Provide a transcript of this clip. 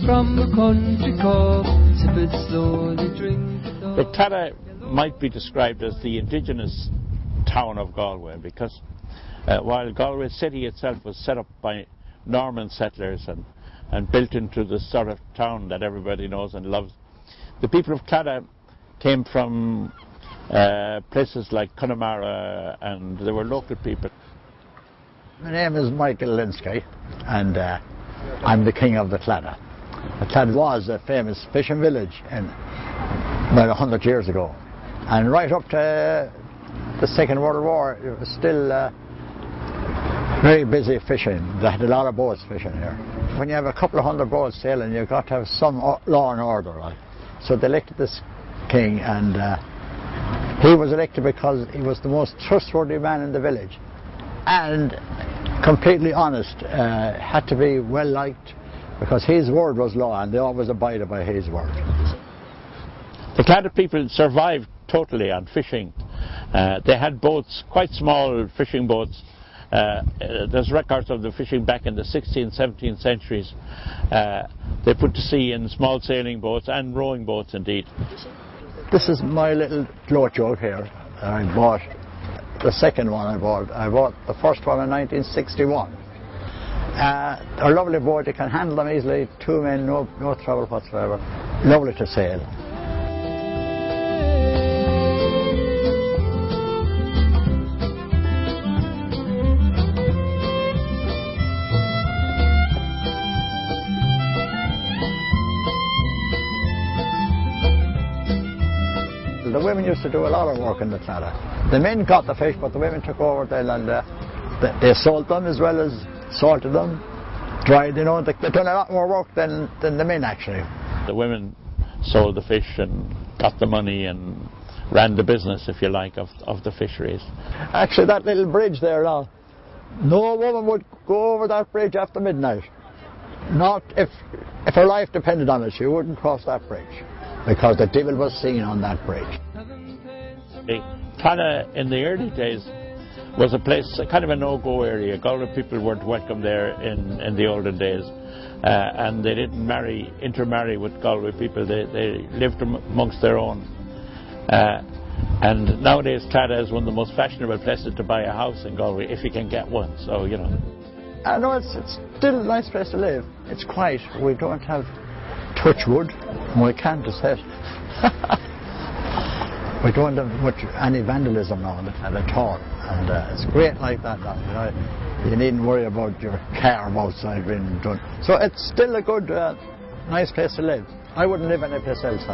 from a country cove, sip it slowly, drink it all. But Claddagh might be described as the indigenous town of Galway, because while Galway city itself was set up by Norman settlers and built into the sort of town that everybody knows and loves, the people of Claddagh came from places like Connemara, and they were local people. My name is Michael Linsky, and I'm the king of the Claddagh. The Claddagh was a famous fishing village about 100 years ago, and right up to the Second World War it was still very busy fishing. They had a lot of boats fishing here. When you have a couple of hundred boats sailing, you've got to have some law and order, right? So they elected this king, and he was elected because he was the most trustworthy man in the village, and completely honest, had to be well liked, because his word was law and they always abided by his word. The Claddagh people survived totally on fishing. They had boats, quite small fishing boats. There's records of the fishing back in the 16th, 17th centuries. They put to sea in small sailing boats and rowing boats indeed. This is my little float jug here. I bought the second one I bought the first one in 1961. A lovely boat, you can handle them easily, two men, no trouble whatsoever. Lovely to sail. The women used to do a lot of work in the Claddagh. The men caught the fish, but the women took over then, and they sold them as well as salted them, dried, you know. They've done a lot more work than the men actually. The women sold the fish and got the money and ran the business, if you like, of the fisheries. Actually, that little bridge there now, no woman would go over that bridge after midnight. Not if her life depended on it, she wouldn't cross that bridge, because the devil was seen on that bridge. Claddagh in the early days was a place, kind of a no-go area. Galway people weren't welcome there in the olden days, and they didn't intermarry with Galway people. They lived amongst their own. And nowadays Claddagh is one of the most fashionable places to buy a house in Galway, if you can get one. So, you know. I know it's still a nice place to live. It's quiet. We don't have touch wood. We can't just say it. We don't have any vandalism now at all, and it's great like that now. You know, you needn't worry about your car outside being done. So it's still a good, nice place to live. I wouldn't live any place else.